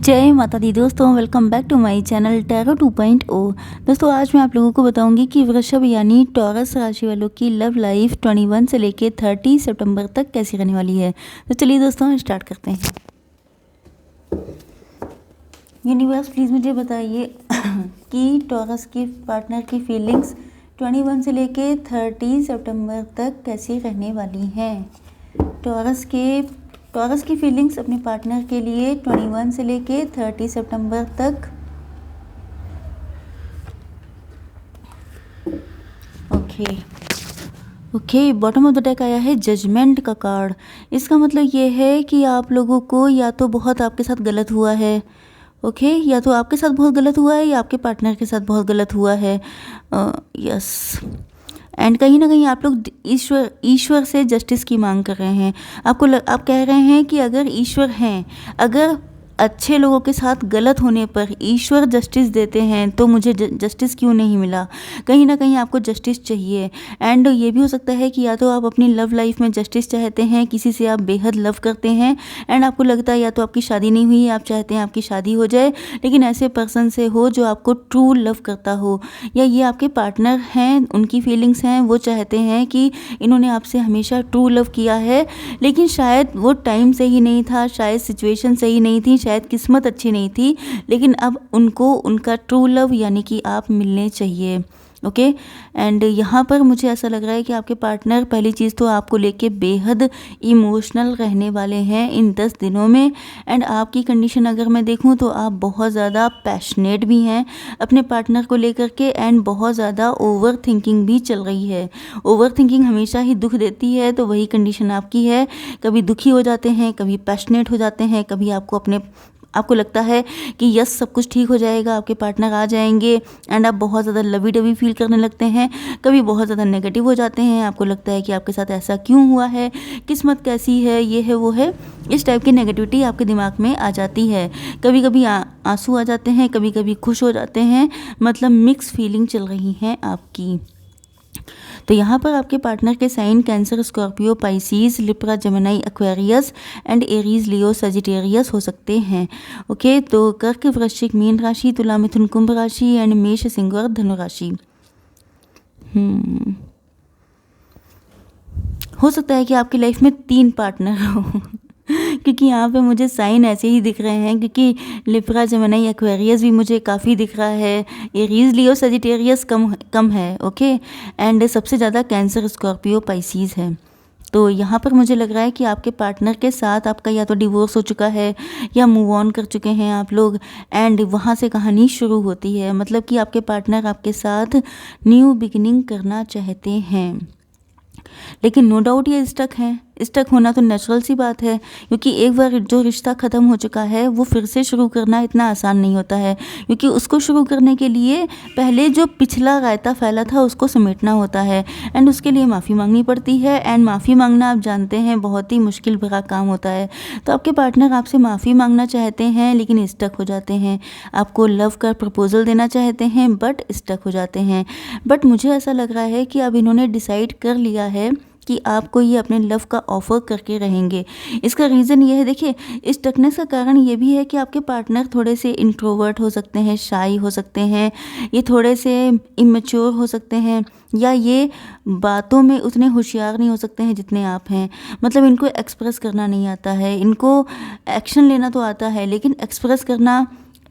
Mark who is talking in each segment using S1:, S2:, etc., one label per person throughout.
S1: जय माता दी दोस्तों, welcome back to my channel tarot 2.0। दोस्तों आज मैं आप लोगों को बताऊंगी कि वृषभ यानी टॉरस राशि वालों की लव लाइफ 21 से लेके 30 सितंबर तक कैसी रहने वाली है। तो चलिए दोस्तों स्टार्ट करते हैं। यूनिवर्स प्लीज़ मुझे बताइए कि टॉरस के पार्टनर की फीलिंग्स 21 से लेके 30 सितंबर तक कैसी रहने वाली हैं। टॉरस की फीलिंग्स अपने पार्टनर के लिए 21 से लेके 30 सितंबर तक। Okay, bottom of the deck आया है जजमेंट का कार्ड। इसका मतलब ये है कि आप लोगों को या तो बहुत आपके साथ गलत हुआ है, या तो आपके साथ बहुत गलत हुआ है या आपके पार्टनर के साथ बहुत गलत हुआ है। यस, एंड कहीं ना कहीं आप लोग ईश्वर से जस्टिस की मांग कर रहे हैं। आप कह रहे हैं कि अगर ईश्वर हैं, अगर अच्छे लोगों के साथ गलत होने पर ईश्वर जस्टिस देते हैं तो मुझे जस्टिस क्यों नहीं मिला। कहीं ना कहीं आपको जस्टिस चाहिए। एंड ये भी हो सकता है कि या तो आप अपनी लव लाइफ में जस्टिस चाहते हैं, किसी से आप बेहद लव करते हैं एंड आपको लगता है या तो आपकी शादी नहीं हुई, आप चाहते हैं आपकी शादी हो जाए, लेकिन ऐसे पर्सन से हो जो आपको ट्रू लव करता हो, या ये आपके पार्टनर हैं, उनकी फीलिंग्स हैं, वो चाहते हैं कि इन्होंने आपसे हमेशा ट्रू लव किया है, लेकिन शायद वो टाइम सही नहीं था, शायद सिचुएशन सही नहीं थी, शायद किस्मत अच्छी नहीं थी, लेकिन अब उनको उनका ट्रू लव यानी कि आप मिलने चाहिए। ओके, एंड यहाँ पर मुझे ऐसा लग रहा है कि आपके पार्टनर पहली चीज़ तो आपको लेके बेहद इमोशनल रहने वाले हैं इन 10 दिनों में। एंड आपकी कंडीशन अगर मैं देखूँ तो आप बहुत ज़्यादा पैशनेट भी हैं अपने पार्टनर को लेकर के, एंड बहुत ज़्यादा ओवर थिंकिंग भी चल रही है। ओवर थिंकिंग हमेशा ही दुख देती है, तो वही कंडीशन आपकी है। कभी दुखी हो जाते हैं, कभी पैशनेट हो जाते हैं, कभी आपको लगता है कि यस सब कुछ ठीक हो जाएगा, आपके पार्टनर आ जाएंगे, एंड आप बहुत ज़्यादा लवी डवी फील करने लगते हैं। कभी बहुत ज़्यादा नेगेटिव हो जाते हैं, आपको लगता है कि आपके साथ ऐसा क्यों हुआ है, किस्मत कैसी है, ये है वो है, इस टाइप की नेगेटिविटी आपके दिमाग में आ जाती है। कभी कभी आंसू आ जाते हैं, कभी कभी खुश हो जाते हैं, मतलब मिक्स फीलिंग चल रही हैं आपकी। तो यहाँ पर आपके पार्टनर के sign Cancer, Scorpio, Pisces, Libra, Gemini, Aquarius and Aries, Leo, Sagittarius हो सकते हैं। ओके, तो कर्क, वृश्चिक, मीन राशि, तुला, मिथुन, कुंभ राशि एंड मेष, सिंह और धनु राशि। हो सकता है कि आपकी लाइफ में 3 पार्टनर हो क्योंकि यहाँ पे मुझे साइन ऐसे ही दिख रहे हैं, क्योंकि लिब्रा, जेमिनी, एक्वेरियस भी मुझे काफ़ी दिख रहा है, एरीज, लियो, सजिटेरियस कम है। ओके, एंड सबसे ज़्यादा कैंसर, स्कॉर्पियो, पाइसीज है। तो यहाँ पर मुझे लग रहा है कि आपके पार्टनर के साथ आपका या तो डिवोर्स हो चुका है या मूव ऑन कर चुके हैं आप लोग, एंड वहाँ से कहानी शुरू होती है। मतलब कि आपके पार्टनर आपके साथ न्यू बिगिनिंग करना चाहते हैं, लेकिन नो डाउट ये स्टक होना तो नेचुरल सी बात है, क्योंकि एक बार जो रिश्ता ख़त्म हो चुका है वो फिर से शुरू करना इतना आसान नहीं होता है, क्योंकि उसको शुरू करने के लिए पहले जो पिछला रायता फैला था उसको समेटना होता है, एंड उसके लिए माफ़ी मांगनी पड़ती है। एंड माफ़ी मांगना आप जानते हैं बहुत ही मुश्किल भरा काम होता है। तो आपके पार्टनर आपसे माफ़ी मांगना चाहते हैं लेकिन स्टक हो जाते हैं, आपको लव का प्रपोजल देना चाहते हैं बट स्टक हो जाते हैं। बट मुझे ऐसा लग रहा है कि अब इन्होंने डिसाइड कर लिया है कि आपको ये अपने लव का ऑफर करके रहेंगे। इसका रीज़न ये है, देखिए इस स्टकनेस का कारण ये भी है कि आपके पार्टनर थोड़े से इंट्रोवर्ट हो सकते हैं, शाई हो सकते हैं, ये थोड़े से इमेच्योर हो सकते हैं, या ये बातों में उतने होशियार नहीं हो सकते हैं जितने आप हैं। मतलब इनको एक्सप्रेस करना नहीं आता है, इनको एक्शन लेना तो आता है लेकिन एक्सप्रेस करना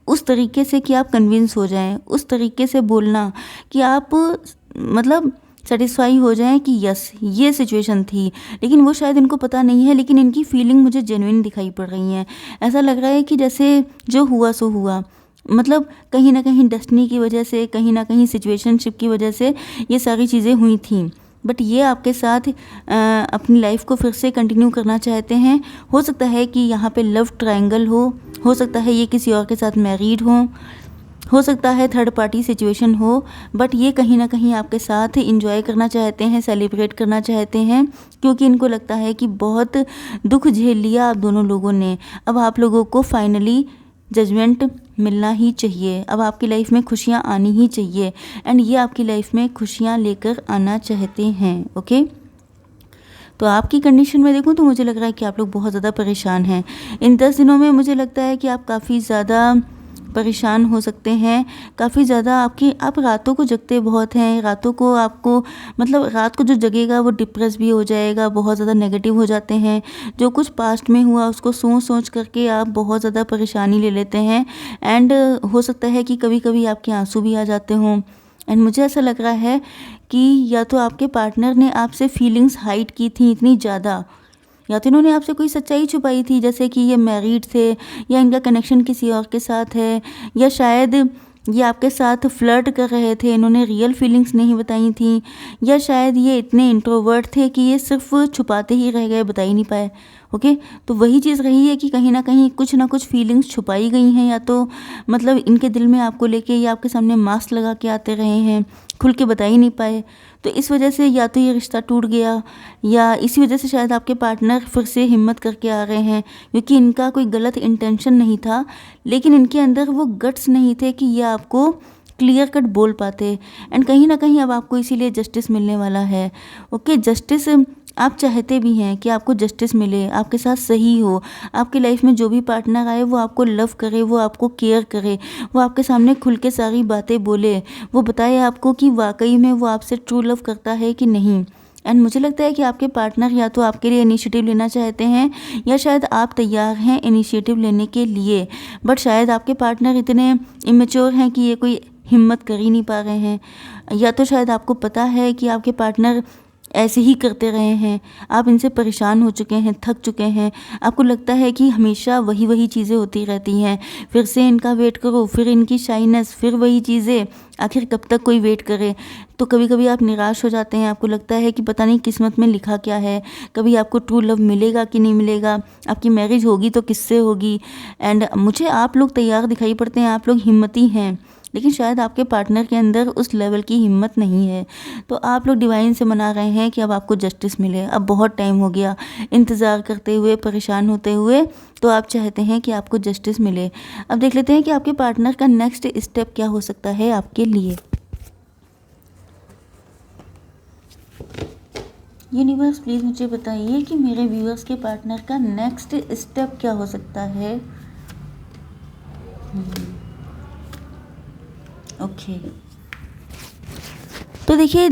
S1: उस तरीके से कि आप कन्विंस हो जाएं, उस तरीके से बोलना कि आप मतलब सेटिस्फाई हो जाएं कि यस ये सिचुएशन थी, लेकिन वो शायद इनको पता नहीं है, लेकिन इनकी फीलिंग मुझे जेन्युइन दिखाई पड़ रही हैं। ऐसा लग रहा है कि जैसे जो हुआ सो हुआ, मतलब कहीं ना कहीं डेस्टिनी की वजह से, कहीं ना कहीं सिचुएशनशिप की वजह से ये सारी चीज़ें हुई थी, बट ये आपके साथ अपनी लाइफ को फिर से कंटिन्यू करना चाहते हैं। हो सकता है कि यहाँ पे लव ट्रायंगल हो सकता है ये किसी और के साथ मैरिड हो सकता है थर्ड पार्टी सिचुएशन हो, बट ये कहीं ना कहीं आपके साथ इंजॉय करना चाहते हैं, सेलिब्रेट करना चाहते हैं, क्योंकि इनको लगता है कि बहुत दुख झेल लिया आप दोनों लोगों ने। अब आप लोगों को फाइनली जजमेंट मिलना ही चाहिए, अब आपकी लाइफ में खुशियाँ आनी ही चाहिए, एंड ये आपकी लाइफ में खुशियाँ लेकर आना चाहते हैं। ओके, तो आपकी कंडीशन में देखूँ तो मुझे लग रहा है कि आप लोग बहुत ज़्यादा परेशान हैं। इन 10 दिनों में मुझे लगता है कि आप काफ़ी ज़्यादा परेशान हो सकते हैं, काफ़ी ज़्यादा आप रातों को जगते बहुत हैं, रातों को आपको मतलब रात को जो जगेगा वो डिप्रेस भी हो जाएगा, बहुत ज़्यादा नेगेटिव हो जाते हैं। जो कुछ पास्ट में हुआ उसको सोच-सोच करके आप बहुत ज़्यादा परेशानी ले लेते हैं एंड हो सकता है कि कभी-कभी आपके आँसू भी आ जाते हों। एंड मुझे ऐसा लग रहा है कि या तो आपके पार्टनर ने आपसे फीलिंग्स हाइड की थी इतनी ज़्यादा, या तो इन्होंने आपसे कोई सच्चाई छुपाई थी, जैसे कि ये मैरिड थे या इनका कनेक्शन किसी और के साथ है, या शायद ये आपके साथ फ्लर्ट कर रहे थे, इन्होंने रियल फीलिंग्स नहीं बताई थी, या शायद ये इतने इंट्रोवर्ट थे कि ये सिर्फ छुपाते ही रह गए, बता ही नहीं पाए। ओके, तो वही चीज़ रही है कि कहीं ना कहीं कुछ ना कुछ फीलिंग्स छुपाई गई हैं, या तो मतलब इनके दिल में आपको लेके ये आपके सामने मास्क लगा के आते रहे हैं, खुल के बता ही नहीं पाए। तो इस वजह से या तो ये रिश्ता टूट गया, या इसी वजह से शायद आपके पार्टनर फिर से हिम्मत करके आ रहे हैं, क्योंकि इनका कोई गलत इंटेंशन नहीं था, लेकिन इनके अंदर वो गट्स नहीं थे कि ये आपको क्लियर कट बोल पाते। एंड कहीं ना कहीं अब आपको इसीलिए जस्टिस मिलने वाला है। ओके, जस्टिस आप चाहते भी हैं कि आपको जस्टिस मिले, आपके साथ सही हो, आपकी लाइफ में जो भी पार्टनर आए वो आपको लव करे, वो आपको केयर करे, वो आपके सामने खुल के सारी बातें बोले, वो बताए आपको कि वाकई में वो आपसे ट्रू लव करता है कि नहीं। एंड मुझे लगता है कि आपके पार्टनर या तो आपके लिए इनिशिएटिव लेना चाहते हैं, या शायद आप तैयार हैं इनिशिएटिव लेने के लिए, बट शायद आपके पार्टनर इतने इमेच्योर हैं कि ये कोई हिम्मत कर ही नहीं पा रहे हैं, या तो शायद आपको पता है कि आपके पार्टनर ऐसे ही करते रहे हैं, आप इनसे परेशान हो चुके हैं, थक चुके हैं, आपको लगता है कि हमेशा वही वही चीज़ें होती रहती हैं, फिर से इनका वेट करो, फिर इनकी शाइनेस, फिर वही चीज़ें, आखिर कब तक कोई वेट करे। तो कभी कभी आप निराश हो जाते हैं, आपको लगता है कि पता नहीं किस्मत में लिखा क्या है, कभी आपको ट्रू लव मिलेगा कि नहीं मिलेगा, आपकी मैरिज होगी तो किससे होगी। एंड मुझे आप लोग तैयार दिखाई पड़ते हैं, आप लोग हिम्मती हैं, लेकिन शायद आपके पार्टनर के अंदर उस लेवल की हिम्मत नहीं है। तो आप लोग डिवाइन से मना रहे हैं कि अब आपको जस्टिस मिले, अब बहुत टाइम हो गया इंतज़ार करते हुए, परेशान होते हुए, तो आप चाहते हैं कि आपको जस्टिस मिले। अब देख लेते हैं कि आपके पार्टनर का नेक्स्ट स्टेप क्या हो सकता है आपके लिए। यूनिवर्स प्लीज़ मुझे बताइए कि मेरे व्यूअर्स के पार्टनर का नेक्स्ट स्टेप क्या हो सकता है। ओके, तो देखिए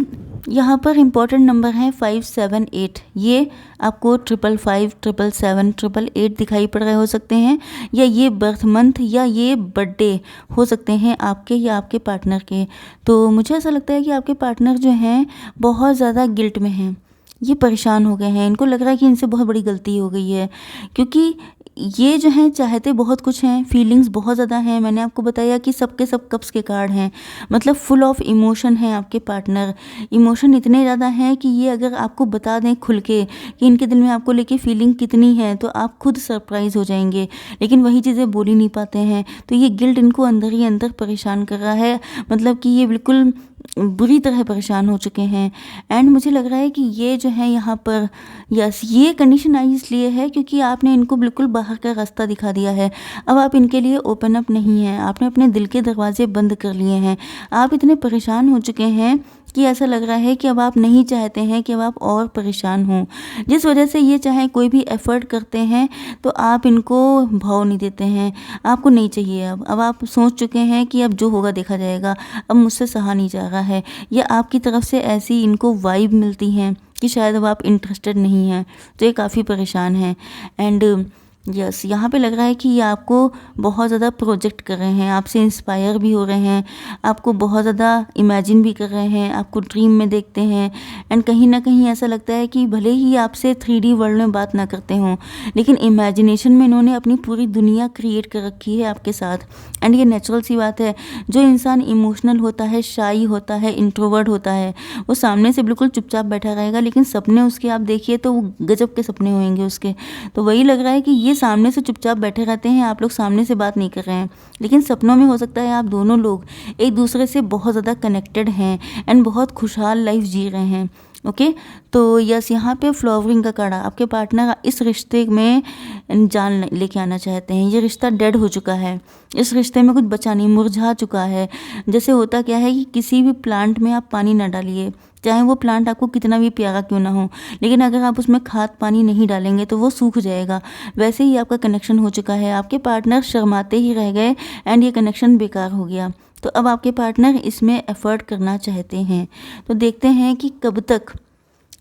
S1: यहाँ पर इम्पॉर्टेंट नंबर हैं 578। ये आपको 555, 777, 888 दिखाई पड़ रहे हो सकते हैं, या ये बर्थ मंथ या ये बर्थडे हो सकते हैं आपके या आपके पार्टनर के। तो मुझे ऐसा लगता है कि आपके पार्टनर जो हैं बहुत ज़्यादा गिल्ट में हैं, ये परेशान हो गए हैं, इनको लग रहा है कि इनसे बहुत बड़ी गलती हो गई है, क्योंकि ये जो हैं चाहते बहुत कुछ हैं, फीलिंग्स बहुत ज़्यादा हैं। मैंने आपको बताया कि सबके सब कप्स के कार्ड हैं, मतलब फुल ऑफ इमोशन है आपके पार्टनर। इमोशन इतने ज़्यादा हैं कि ये अगर आपको बता दें खुल के कि इनके दिल में आपको लेके फीलिंग कितनी है, तो आप खुद सरप्राइज़ हो जाएंगे, लेकिन वही चीज़ें बोल ही नहीं पाते हैं। तो ये गिल्ट इनको अंदर ही अंदर परेशान कर रहा है, मतलब कि ये बिल्कुल बुरी तरह परेशान हो चुके हैं। एंड मुझे लग रहा है कि ये जो है यहाँ पर, यस, ये कंडीशन आई इसलिए है क्योंकि आपने इनको बिल्कुल बाहर का रास्ता दिखा दिया है। अब आप इनके लिए ओपन अप नहीं हैं, आपने अपने दिल के दरवाजे बंद कर लिए हैं। आप इतने परेशान हो चुके हैं कि ऐसा लग रहा है कि अब आप नहीं चाहते हैं कि अब आप और परेशान हों, जिस वजह से ये चाहे कोई भी एफ़र्ट करते हैं तो आप इनको भाव नहीं देते हैं, आपको नहीं चाहिए। अब आप सोच चुके हैं कि अब जो होगा देखा जाएगा, अब मुझसे सहा नहीं जा रहा है, या आपकी तरफ से ऐसी इनको वाइब मिलती हैं कि शायद अब आप इंटरेस्टेड नहीं हैं, तो ये काफ़ी परेशान हैं। एंड यस, यहाँ पे लग रहा है कि ये आपको बहुत ज़्यादा प्रोजेक्ट कर रहे हैं, आपसे इंस्पायर भी हो रहे हैं, आपको बहुत ज़्यादा इमेजिन भी कर रहे हैं, आपको ड्रीम में देखते हैं। एंड कहीं ना कहीं ऐसा लगता है कि भले ही आपसे 3D वर्ल्ड में बात ना करते हों, लेकिन इमेजिनेशन में इन्होंने अपनी पूरी दुनिया क्रिएट कर रखी है आपके साथ। एंड ये नेचुरल सी बात है, जो इंसान इमोशनल होता है, शाई होता है, इंट्रोवर्ट होता है, वो सामने से बिल्कुल चुपचाप बैठा रहेगा, लेकिन सपने उसके आप देखिए तो वो गजब के सपने होंगे उसके। तो वही लग रहा है कि ये सामने से चुपचाप बैठे रहते हैं, आप लोग सामने से बात नहीं कर रहे हैं, लेकिन सपनों में हो सकता है आप दोनों लोग एक दूसरे से बहुत ज़्यादा कनेक्टेड हैं एंड बहुत खुशहाल लाइफ जी रहे हैं। ओके, तो यस, यहाँ पे फ्लावरिंग का कार्ड, आपके पार्टनर इस रिश्ते में जान लेके आना चाहते हैं। ये रिश्ता डेड हो चुका है, इस रिश्ते में कुछ बचा नहीं, मुरझा चुका है। जैसे होता क्या है कि किसी भी प्लांट में आप पानी ना डालिए, चाहे वो प्लांट आपको कितना भी प्यारा क्यों ना हो, लेकिन अगर आप उसमें खाद पानी नहीं डालेंगे तो वो सूख जाएगा। वैसे ही आपका कनेक्शन हो चुका है, आपके पार्टनर शर्माते ही रह गए एंड ये कनेक्शन बेकार हो गया। तो अब आपके पार्टनर इसमें एफर्ट करना चाहते हैं, तो देखते हैं कि कब तक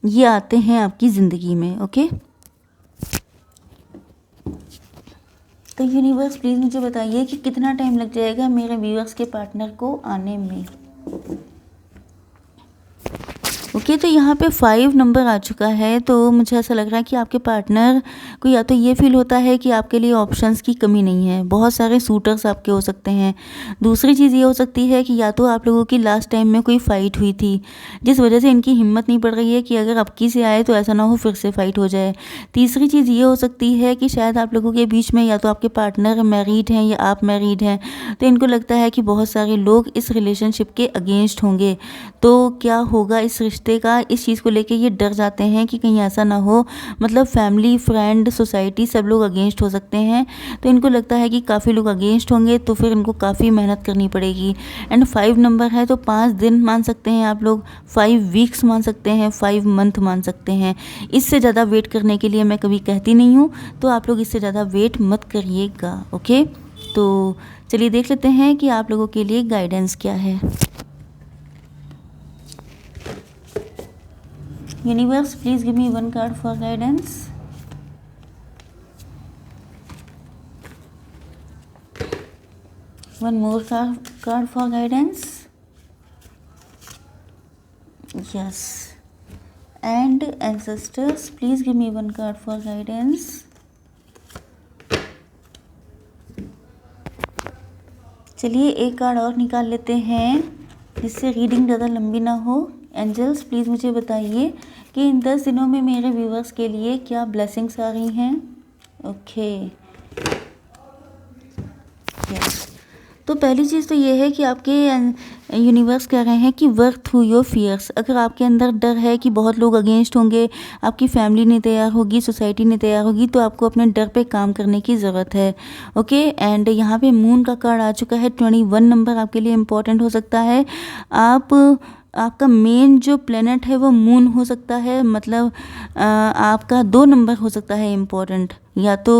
S1: ये आते हैं आपकी ज़िंदगी में। ओके, तो यूनिवर्स प्लीज़ मुझे बताइए कि कितना टाइम लग जाएगा मेरे व्यूअर्स के पार्टनर को आने में। ओके, तो यहाँ पे 5 नंबर आ चुका है, तो मुझे ऐसा लग रहा है कि आपके पार्टनर को या तो ये फील होता है कि आपके लिए ऑप्शंस की कमी नहीं है, बहुत सारे सूटर्स आपके हो सकते हैं। दूसरी चीज़ ये हो सकती है कि या तो आप लोगों की लास्ट टाइम में कोई फ़ाइट हुई थी, जिस वजह से इनकी हिम्मत नहीं पड़ रही है कि अगर अबकी से आए तो ऐसा ना हो फिर से फ़ाइट हो जाए। तीसरी चीज़ ये हो सकती है कि शायद आप लोगों के बीच में या तो आपके पार्टनर मैरिड हैं या आप मैरिड हैं, तो इनको लगता है कि बहुत सारे लोग इस रिलेशनशिप के अगेंस्ट होंगे, तो क्या होगा इस रिश्ते का, इस चीज़ को लेके ये डर जाते हैं कि कहीं ऐसा ना हो, मतलब फैमिली फ्रेंड सोसाइटी सब लोग अगेंस्ट हो सकते हैं। तो इनको लगता है कि काफ़ी लोग अगेंस्ट होंगे, तो फिर इनको काफ़ी मेहनत करनी पड़ेगी। एंड 5 नंबर है, तो 5 दिन मान सकते हैं आप लोग, 5 वीक्स मान सकते हैं, 5 मंथ मान सकते हैं। इससे ज़्यादा वेट करने के लिए मैं कभी कहती नहीं हूँ, तो आप लोग इससे ज़्यादा वेट मत करिएगा। ओके, तो चलिए देख लेते हैं कि आप लोगों के लिए गाइडेंस क्या है। Universe, please give me one card for guidance. One more card for guidance. Yes. And ancestors, please give me one card for guidance. चलिए एक कार्ड और निकाल लेते हैं जिससे रीडिंग ज़्यादा लंबी ना हो। एंजल्स प्लीज़ मुझे बताइए कि इन 10 दिनों में मेरे व्यूवर्स के लिए क्या ब्लेसिंग्स आ रही हैं। ओके, यस, तो पहली चीज़ तो ये है कि आपके यूनिवर्स कह रहे हैं कि वर्क थ्रू योर फियर्स। अगर आपके अंदर डर है कि बहुत लोग अगेंस्ट होंगे, आपकी फैमिली नहीं तैयार होगी, सोसाइटी नहीं तैयार होगी, तो आपको अपने डर पे काम करने की ज़रूरत है। ओके, एंड यहाँ पे मून का कार्ड आ चुका है। 21 नंबर आपके लिए इम्पॉर्टेंट हो सकता है। आपका मेन जो प्लेनेट है वो मून हो सकता है, मतलब आपका 2 नंबर हो सकता है इम्पॉर्टेंट, या तो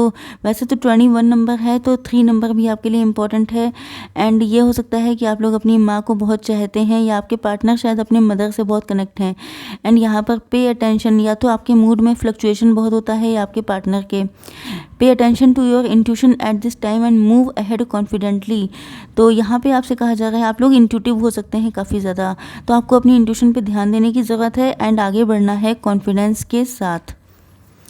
S1: वैसे तो 21 नंबर है तो 3 नंबर भी आपके लिए इम्पॉर्टेंट है। एंड ये हो सकता है कि आप लोग अपनी माँ को बहुत चाहते हैं, या आपके पार्टनर शायद अपने मदर से बहुत कनेक्ट हैं। एंड यहाँ पर पे अटेंशन, या तो आपके मूड में फ्लक्चुएशन बहुत होता है या आपके पार्टनर के। Pay attention to your intuition at this time and move ahead confidently. तो यहाँ पे आपसे कहा जा रहा है आप लोग इंट्यूटिव हो सकते हैं काफ़ी ज़्यादा, तो आपको अपनी इंट्यूशन पे ध्यान देने की ज़रूरत है एंड आगे बढ़ना है कॉन्फिडेंस के साथ।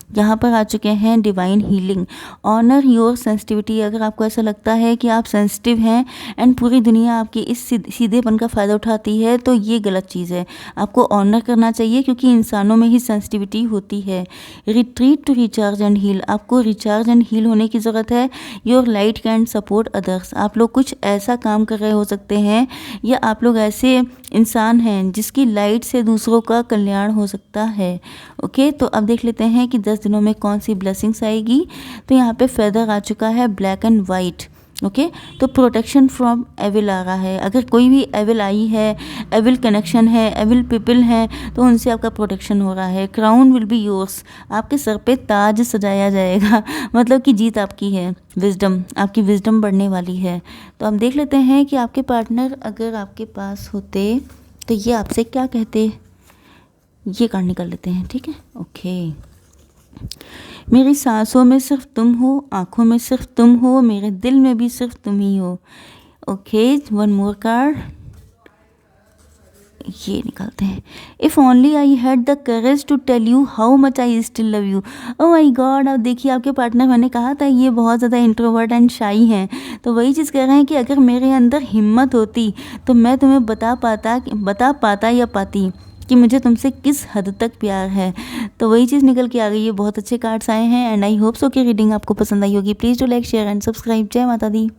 S1: यहाँ पर आ चुके हैं divine healing. Honour your sensitivity. अगर आपको ऐसा लगता है कि आप सेंसिटिव हैं एंड पूरी दुनिया आपकी इस सीधेपन का फ़ायदा उठाती है, तो ये गलत चीज़ है। आपको ऑनर करना चाहिए क्योंकि इंसानों में ही सेंसिटिविटी होती है। Retreat to recharge and heal. आपको रिचार्ज एंड हील होने की ज़रूरत है। Your light can support others. आप लोग कुछ ऐसा काम कर रहे हो सकते हैं, या आप लोग ऐसे इंसान हैं जिसकी लाइट से दूसरों का कल्याण हो सकता है। ओके, तो अब देख लेते हैं कि 10 दिनों में कौन सी ब्लेसिंग्स आएगी। तो यहाँ पे फेदर आ चुका है, ब्लैक एंड वाइट। ओके, तो प्रोटेक्शन फ्रॉम एविल आ रहा है। अगर कोई भी एविल आई है, एविल कनेक्शन है, एविल पीपल हैं, तो उनसे आपका प्रोटेक्शन हो रहा है। Crown will be yours. आपके सर पे ताज सजाया जाएगा, मतलब कि जीत आपकी है। विजडम, आपकी विजडम बढ़ने वाली है। तो अब देख लेते हैं कि आपके पार्टनर अगर आपके पास होते तो ये आपसे क्या कहते। ये कार्ड निकाल लेते हैं, ठीक है। ओके, मेरी सांसों में सिर्फ तुम हो, आँखों में सिर्फ तुम हो, मेरे दिल में भी सिर्फ तुम ही हो। ओके, वन मोर कार्ड, ये निकालते हैं। If only I had the courage to tell you how much I still love you. Oh my God, अब देखिए आपके पार्टनर, मैंने कहा था ये बहुत ज़्यादा इंट्रोवर्ट एंड शाई हैं, तो वही चीज़ कह रहे हैं कि अगर मेरे अंदर हिम्मत होती तो मैं तुम्हें बता पाता या पाती कि मुझे तुमसे किस हद तक प्यार है। तो वही चीज़ निकल के आ गई है। बहुत अच्छे कार्ड्स आए हैं एंड आई होप सो कि रीडिंग आपको पसंद आई होगी। Please do like share and subscribe. जय माता दी।